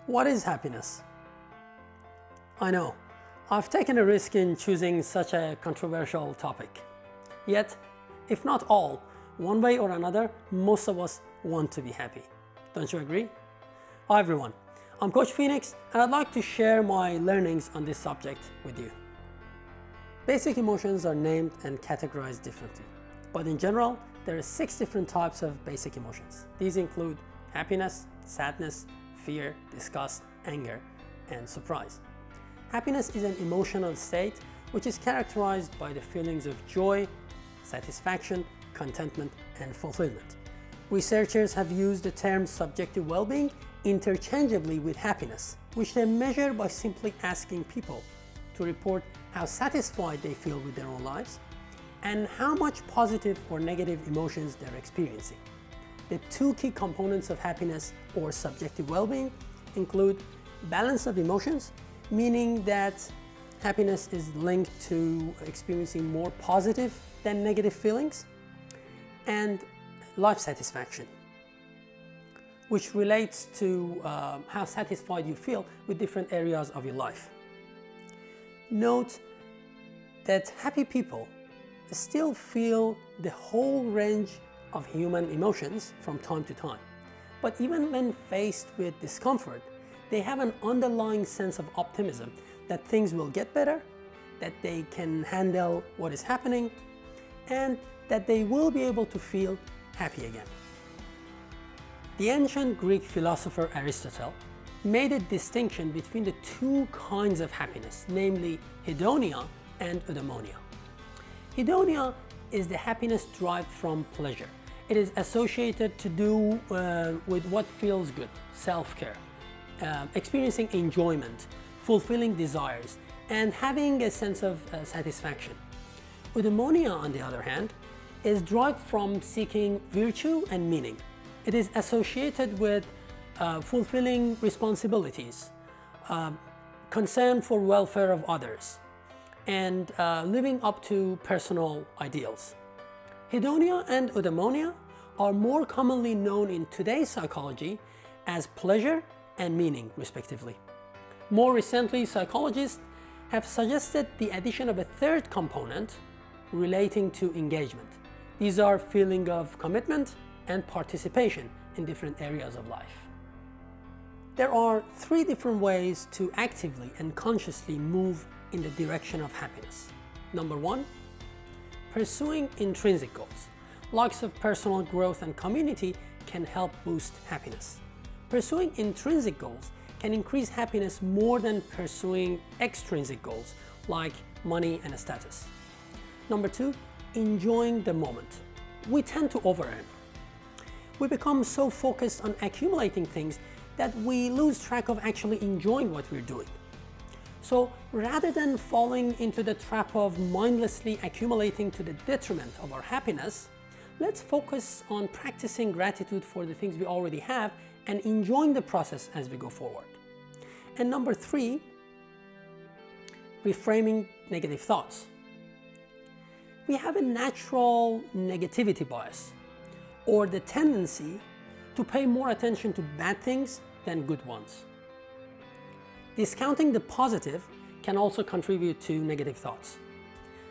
What is happiness? I know, I've taken a risk in choosing such a controversial topic. Yet, if not all, one way or another, most of us want to be happy. Don't you agree? Hi everyone, I'm Coach Phoenix and I'd like to share my learnings on this subject with you. Basic emotions are named and categorized differently, but in general, there are 6 different types of basic emotions. These include happiness, sadness, fear, disgust, anger, and surprise. Happiness is an emotional state which is characterized by the feelings of joy, satisfaction, contentment, and fulfillment. Researchers have used the term subjective well-being interchangeably with happiness, which they measure by simply asking people to report how satisfied they feel with their own lives and how much positive or negative emotions they're experiencing. The 2 key components of happiness or subjective well-being include balance of emotions, meaning that happiness is linked to experiencing more positive than negative feelings, and life satisfaction, which relates to how satisfied you feel with different areas of your life. Note that happy people still feel the whole range of human emotions from time to time. But even when faced with discomfort, they have an underlying sense of optimism that things will get better, that they can handle what is happening, and that they will be able to feel happy again. The ancient Greek philosopher Aristotle made a distinction between the 2 kinds of happiness, namely Hedonia and Udemonia. Hedonia is the happiness derived from pleasure. It is associated to do with what feels good, self-care, experiencing enjoyment, fulfilling desires, and having a sense of satisfaction. Eudaimonia, on the other hand, is derived from seeking virtue and meaning. It is associated with fulfilling responsibilities, concern for welfare of others, and living up to personal ideals. Hedonia and Udemonia are more commonly known in today's psychology as pleasure and meaning, respectively. More recently, psychologists have suggested the addition of a 3rd component relating to engagement. These are feeling of commitment and participation in different areas of life. There are 3 different ways to actively and consciously move in the direction of happiness. Number 1, pursuing intrinsic goals. Likes of personal growth and community can help boost happiness. Pursuing intrinsic goals can increase happiness more than pursuing extrinsic goals like money and status. Number 2, enjoying the moment. We tend to over-earn. We become so focused on accumulating things that we lose track of actually enjoying what we're doing. So rather than falling into the trap of mindlessly accumulating to the detriment of our happiness, let's focus on practicing gratitude for the things we already have and enjoying the process as we go forward. And number 3, reframing negative thoughts. We have a natural negativity bias, or the tendency to pay more attention to bad things than good ones. Discounting the positive can also contribute to negative thoughts.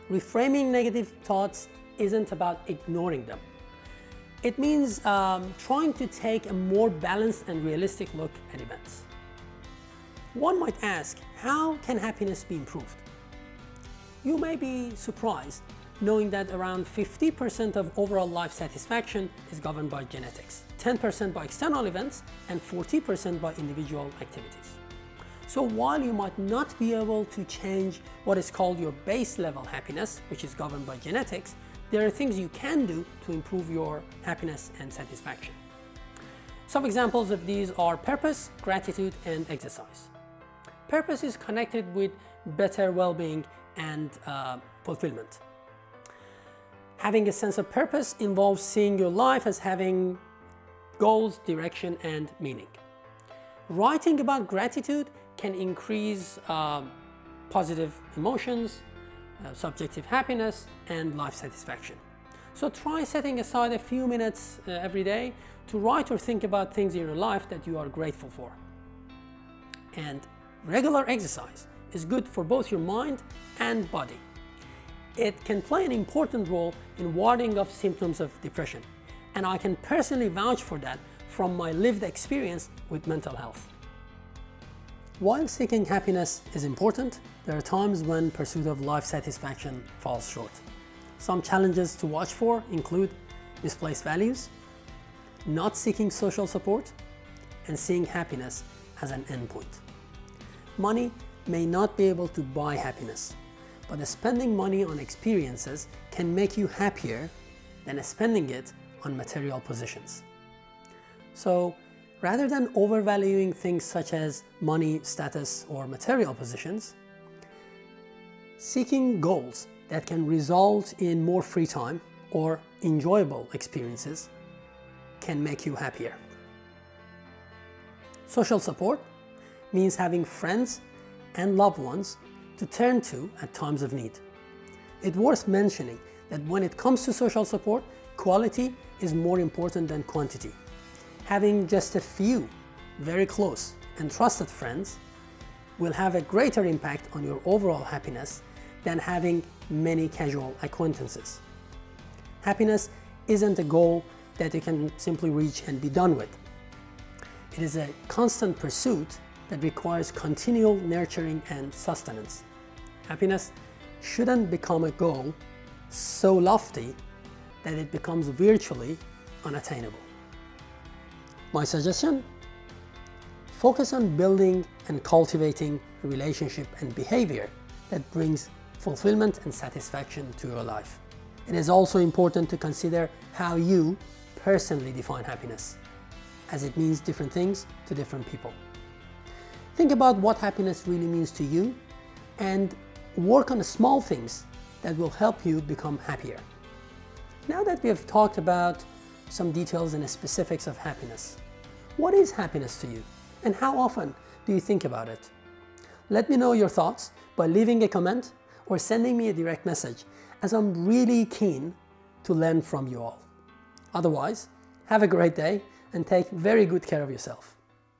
Reframing negative thoughts isn't about ignoring them. It means trying to take a more balanced and realistic look at events. One might ask, how can happiness be improved? You may be surprised knowing that around 50% of overall life satisfaction is governed by genetics, 10% by external events, and 40% by individual activities. So while you might not be able to change what is called your base level happiness, which is governed by genetics, there are things you can do to improve your happiness and satisfaction. Some examples of these are purpose, gratitude, and exercise. Purpose is connected with better well-being and fulfillment. Having a sense of purpose involves seeing your life as having goals, direction, and meaning. Writing about gratitude can increase positive emotions, subjective happiness, and life satisfaction. So try setting aside a few minutes every day to write or think about things in your life that you are grateful for. and regular exercise is good for both your mind and body. It can play an important role in warding off symptoms of depression, and I can personally vouch for that from my lived experience with mental health. While seeking happiness is important, there are times when pursuit of life satisfaction falls short. Some challenges to watch for include misplaced values, not seeking social support, and seeing happiness as an endpoint. Money may not be able to buy happiness, but spending money on experiences can make you happier than spending it on material possessions. So, rather than overvaluing things such as money, status, or material possessions, seeking goals that can result in more free time or enjoyable experiences can make you happier. Social support means having friends and loved ones to turn to at times of need. It's worth mentioning that when it comes to social support, quality is more important than quantity. Having just a few very close and trusted friends will have a greater impact on your overall happiness than having many casual acquaintances. Happiness isn't a goal that you can simply reach and be done with. It is a constant pursuit that requires continual nurturing and sustenance. Happiness shouldn't become a goal so lofty that it becomes virtually unattainable. My suggestion? Focus on building and cultivating relationship and behavior that brings fulfillment and satisfaction to your life. It is also important to consider how you personally define happiness, as it means different things to different people. Think about what happiness really means to you and work on the small things that will help you become happier. Now that we have talked about some details and specifics of happiness, what is happiness to you and how often do you think about it? Let me know your thoughts by leaving a comment or sending me a direct message, as I'm really keen to learn from you all. Otherwise, have a great day and take very good care of yourself.